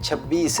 26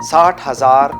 60,000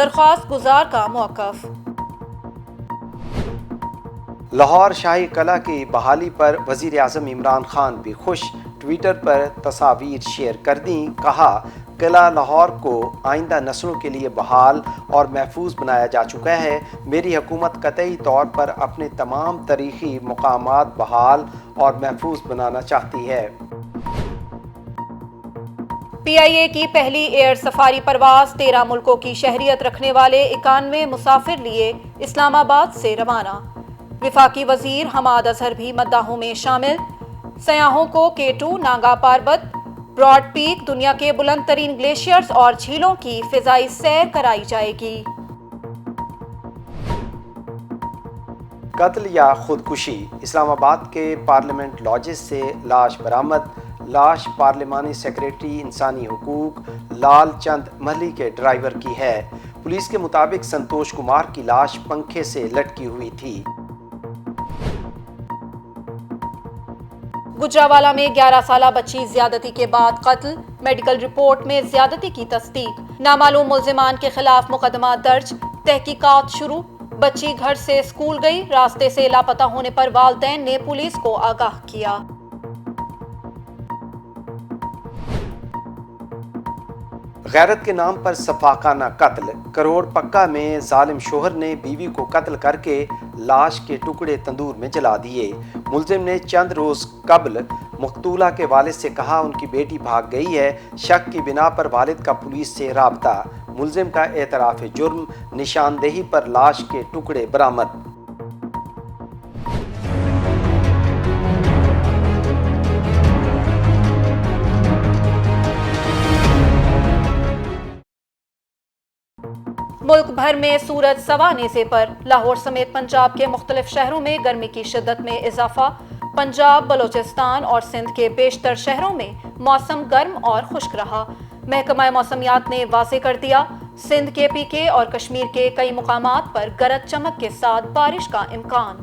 درخواست گزار کا موقف۔ لاہور شاہی قلعہ کی بحالی پر وزیر اعظم عمران خان بھی خوش، ٹویٹر پر تصاویر شیئر کر دیں، کہا قلعہ لاہور کو آئندہ نسلوں کے لیے بحال اور محفوظ بنایا جا چکا ہے۔ میری حکومت قطعی طور پر اپنے تمام تاریخی مقامات بحال اور محفوظ بنانا چاہتی ہے۔ پی آئی اے کی پہلی ایئر سفاری پرواز 13 ملکوں کی شہریت رکھنے والے 91 مسافر لیے اسلام آباد سے روانہ۔ وفاقی وزیر حماد اظہر بھی مداحوں میں شامل۔ سیاحوں کو K2 ناگا پاربت، براڈ پیک، دنیا کے بلند ترین گلیشیئرز اور جھیلوں کی فضائی سیر کرائی جائے گی۔ قتل یا خودکشی، اسلام آباد کے پارلیمنٹ لاجز سے لاش برآمد۔ لاش پارلیمانی سیکریٹری انسانی حقوق لال چند محلی کے ڈرائیور کی ہے۔ پولیس کے مطابق سنتوش کمار کی لاش پنکھے سے لٹکی ہوئی تھی۔ گجرانوالہ میں 11 سالہ بچی زیادتی کے بعد قتل، میڈیکل رپورٹ میں زیادتی کی تصدیق۔ نامعلوم ملزمان کے خلاف مقدمہ درج، تحقیقات شروع۔ بچی گھر سے اسکول گئی، راستے سے لاپتہ ہونے پر والدین نے پولیس کو آگاہ کیا۔ غیرت کے نام پر سفاکانہ قتل، کروڑ پکا میں ظالم شوہر نے بیوی کو قتل کر کے لاش کے ٹکڑے تندور میں جلا دیے۔ ملزم نے چند روز قبل مقتولہ کے والد سے کہا ان کی بیٹی بھاگ گئی ہے۔ شک کی بنا پر والد کا پولیس سے رابطہ، ملزم کا اعتراف جرم، نشاندہی پر لاش کے ٹکڑے برآمد۔ ملک بھر میں سورج سوانے سے پر، لاہور سمیت پنجاب کے مختلف شہروں میں گرمی کی شدت میں اضافہ۔ پنجاب، بلوچستان اور سندھ کے بیشتر شہروں میں موسم گرم اور خشک رہا۔ محکمہ موسمیات نے واضح کر دیا، سندھ کے PK اور کشمیر کے کئی مقامات پر گرج چمک کے ساتھ بارش کا امکان۔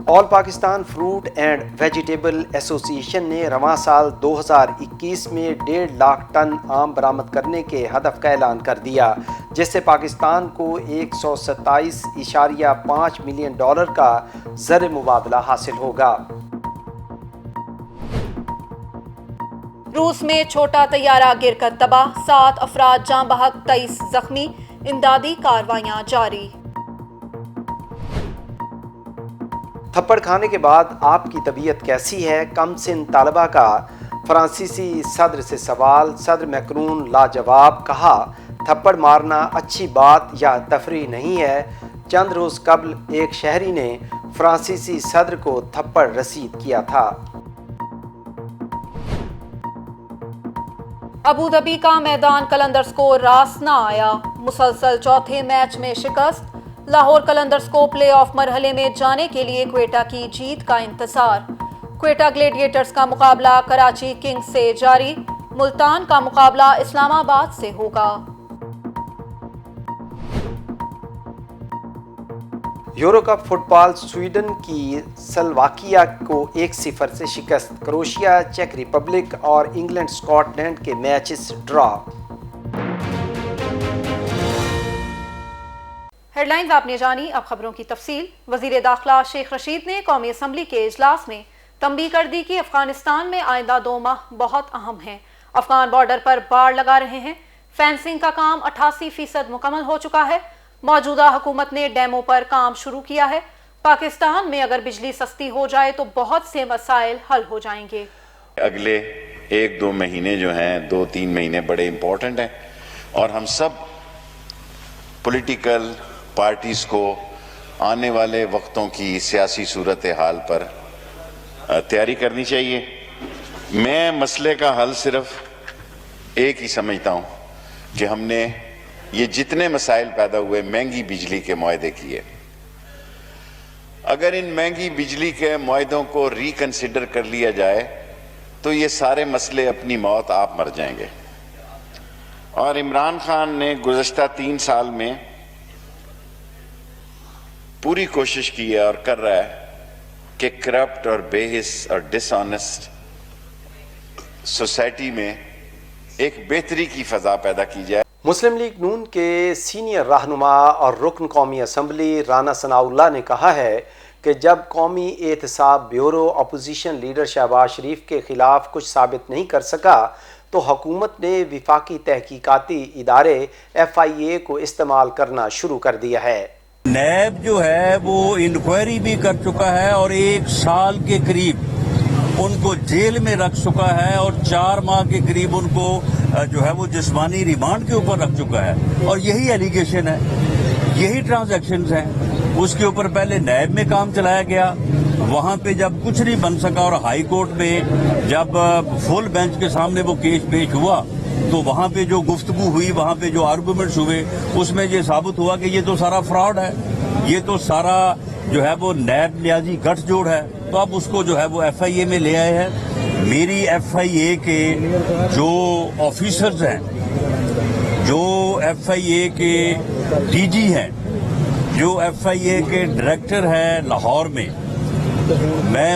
آل پاکستان فروٹ اینڈ ویجیٹیبل ایسوسی ایشن نے رواں سال 2021 میں 1.5 لاکھ ٹن آم برآمد کرنے کے ہدف کا اعلان کر دیا، جس سے پاکستان کو $127.5 ملین کا زر مبادلہ حاصل ہوگا۔ روس میں چھوٹا طیارہ گر کر تباہ، 7 افراد جاں بحق، 23 زخمی، امدادی کارروائیاں جاری۔ تھپڑ کھانے کے بعد آپ کی طبیعت کیسی ہے؟ کم سن طالبہ کا فرانسیسی صدر سے سوال، صدر میکرون لاجواب، کہا تھپڑ مارنا اچھی بات یا تفریح نہیں ہے۔ چند روز قبل ایک شہری نے فرانسیسی صدر کو تھپڑ رسید کیا تھا۔ ابوظہبی کا میدان قلندرز کو راس نہ آیا، مسلسل چوتھے میچ میں شکست۔ لاہور قلندرز کو پلے آف مرحلے میں جانے کے لیے کوئٹہ کی جیت کا انتظار۔ کوئٹہ گلیڈیٹرز کا مقابلہ کراچی کنگز سے جاری، ملتان کا مقابلہ اسلام آباد سے ہوگا۔ یورو کپ فٹ بال، سویڈن کی سلواکیہ کو 1-0 سے شکست۔ کروشیا، چیک ریپبلک اور انگلینڈ اسکاٹ لینڈ کے میچز ڈرا۔ ہیڈ لائنز آپ نے جانی، اب خبروں کی تفصیل۔ وزیر داخلہ شیخ رشید نے قومی اسمبلی کے اجلاس میں تنبیہ کر دی کہ افغانستان میں آئندہ 2 ماہ بہت اہم ہیں۔ افغان بارڈر پر باڑ لگا رہے ہیں۔ فینسنگ کا کام 88% مکمل ہو چکا ہے۔ موجودہ حکومت نے ڈیموں پر کام شروع کیا ہے۔ پاکستان میں اگر بجلی سستی ہو جائے تو بہت سے مسائل حل ہو جائیں گے۔ اگلے 1-2 مہینے جو ہیں، 2-3 مہینے بڑے امپورٹنٹ ہیں، اور ہم سب پولیٹیکل پارٹیز کو آنے والے وقتوں کی سیاسی صورتحال پر تیاری کرنی چاہیے۔ میں مسئلے کا حل صرف ایک ہی سمجھتا ہوں کہ ہم نے یہ جتنے مسائل پیدا ہوئے، مہنگی بجلی کے معاہدے کیے، اگر ان مہنگی بجلی کے معاہدوں کو ریکنسیڈر کر لیا جائے تو یہ سارے مسئلے اپنی موت آپ مر جائیں گے۔ اور عمران خان نے گزشتہ 3 سال میں پوری کوشش کی ہے اور کر رہا ہے کہ کرپٹ اور بے حس اور ڈس آنیسٹ سوسائٹی میں ایک بہتری کی فضا پیدا کی جائے۔ مسلم لیگ نون کے سینئر رہنما اور رکن قومی اسمبلی رانا ثناء اللہ نے کہا ہے کہ جب قومی احتساب بیورو اپوزیشن لیڈر شہباز شریف کے خلاف کچھ ثابت نہیں کر سکا تو حکومت نے وفاقی تحقیقاتی ادارے FIA کو استعمال کرنا شروع کر دیا ہے۔ نیب جو ہے وہ انکوائری بھی کر چکا ہے اور 1 سال کے قریب ان کو جیل میں رکھ چکا ہے اور 4 ماہ کے قریب ان کو جو ہے وہ جسمانی ریمانڈ کے اوپر رکھ چکا ہے، اور یہی ایلیگیشن ہے، یہی ٹرانزیکشنز ہیں۔ اس کے اوپر پہلے نیب میں کام چلایا گیا، وہاں پہ جب کچھ نہیں بن سکا اور ہائی کورٹ میں جب فل بینچ کے سامنے وہ کیس پیش ہوا تو وہاں پہ جو گفتگو ہوئی، وہاں پہ جو آرگومنٹس ہوئے، اس میں یہ ثابت ہوا کہ یہ تو سارا فراڈ ہے، یہ تو سارا جو ہے وہ نیب نیازی گٹھ جوڑ ہے۔ تو اب اس کو جو ہے وہ FIA میں لے آئے ہیں۔ میری FIA کے جو آفیسرز ہیں، جو FIA کے DG ہیں، جو FIA کے ڈائریکٹر ہیں لاہور میں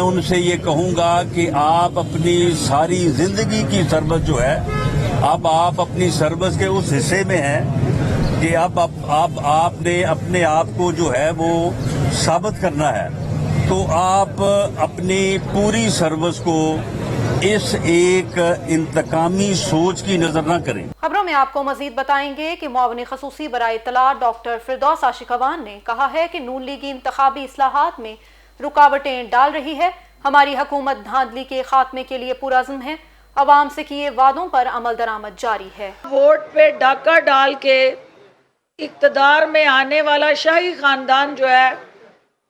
ان سے یہ کہوں گا کہ آپ اپنی ساری زندگی کی سروس جو ہے، اب آپ اپنی سروس کے اس حصے میں ہیں کہ اب آپ نے اپنے آپ کو جو ہے وہ ثابت کرنا ہے، تو آپ اپنی پوری سروس کو اس ایک انتقامی سوچ کی نظر نہ کریں۔ خبروں میں آپ کو مزید بتائیں گے کہ معاون خصوصی برائے اطلاع ڈاکٹر فردوس عاشقوان نے کہا ہے کہ نون لیگی انتخابی اصلاحات میں رکاوٹیں ڈال رہی ہے۔ ہماری حکومت دھاندلی کے خاتمے کے لیے پرعزم ہے، عوام سے کیے وعدوں پر عمل درآمد جاری ہے۔ ووٹ پہ ڈاکہ ڈال کے اقتدار میں آنے والا شاہی خاندان جو ہے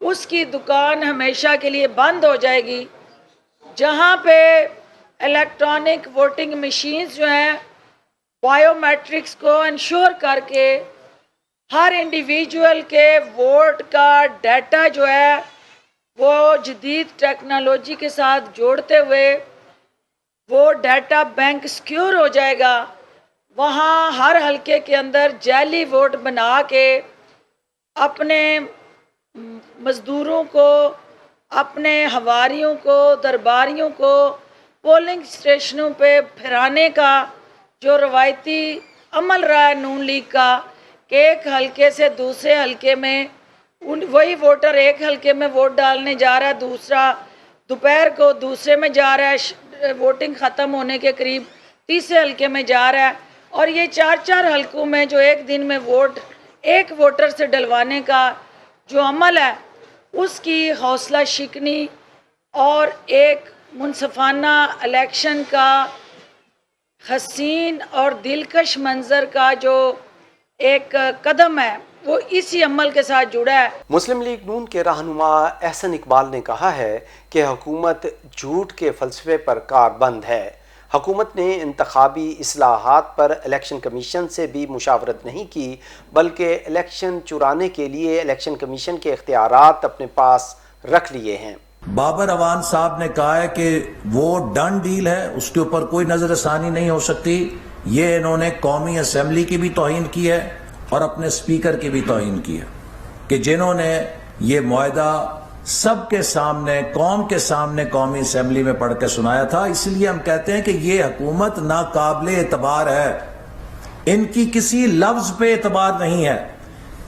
اس کی دکان ہمیشہ کے لیے بند ہو جائے گی۔ جہاں پہ الیکٹرانک ووٹنگ مشینز جو ہیں بائیو میٹرکس کو انشور کر کے ہر انڈیویجول کے ووٹ کا ڈیٹا جو ہے وہ جدید ٹیکنالوجی کے ساتھ جوڑتے ہوئے وہ ڈیٹا بینک سیکیور ہو جائے گا، وہاں ہر حلقے کے اندر جعلی ووٹ بنا کے اپنے مزدوروں کو، اپنے ہواریوں کو، درباریوں کو پولنگ اسٹیشنوں پہ پھرانے کا جو روایتی عمل رہا ہے نون لیگ کا کہ ایک حلقے سے دوسرے حلقے میں وہی ووٹر ایک حلقے میں ووٹ ڈالنے جا رہا ہے، دوسرا دوپہر کو دوسرے میں جا رہا ہے، ووٹنگ ختم ہونے کے قریب تیسرے حلقے میں جا رہا ہے، اور یہ 4 حلقوں میں جو ایک دن میں ووٹ ایک ووٹر سے ڈلوانے کا جو عمل ہے اس کی حوصلہ شکنی اور ایک منصفانہ الیکشن کا حسین اور دلکش منظر کا جو ایک قدم ہے وہ اسی عمل کے ساتھ جڑا ہے۔ مسلم لیگ نون کے رہنما احسن اقبال نے کہا ہے کہ حکومت جھوٹ کے فلسفے پر کار بند ہے۔ حکومت نے انتخابی اصلاحات پر الیکشن کمیشن سے بھی مشاورت نہیں کی، بلکہ الیکشن چرانے کے لیے الیکشن کمیشن کے اختیارات اپنے پاس رکھ لیے ہیں۔ بابر اوان صاحب نے کہا ہے کہ وہ ڈن ڈیل ہے، اس کے اوپر کوئی نظر ثانی نہیں ہو سکتی۔ یہ انہوں نے قومی اسمبلی کی بھی توہین کی ہے اور اپنے اسپیکر کی بھی توہین کی ہے کہ جنہوں نے یہ معاہدہ سب کے سامنے، قوم کے سامنے قومی اسمبلی میں پڑھ کے سنایا تھا۔ اس لیے ہم کہتے ہیں کہ یہ حکومت ناقابل اعتبار ہے، ان کی کسی لفظ پہ اعتبار نہیں ہے،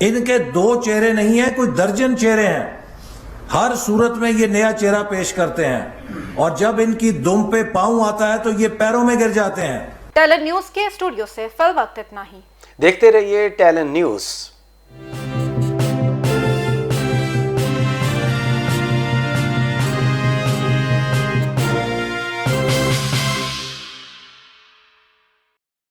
ان کے 2 چہرے نہیں ہیں، کوئی درجن چہرے ہیں، ہر صورت میں یہ نیا چہرہ پیش کرتے ہیں، اور جب ان کی دم پہ پاؤں آتا ہے تو یہ پیروں میں گر جاتے ہیں۔ ٹیلنٹ نیوز کے اسٹوڈیو سے فی الوقت اتنا ہی۔ دیکھتے رہیے ٹیلنٹ نیوز۔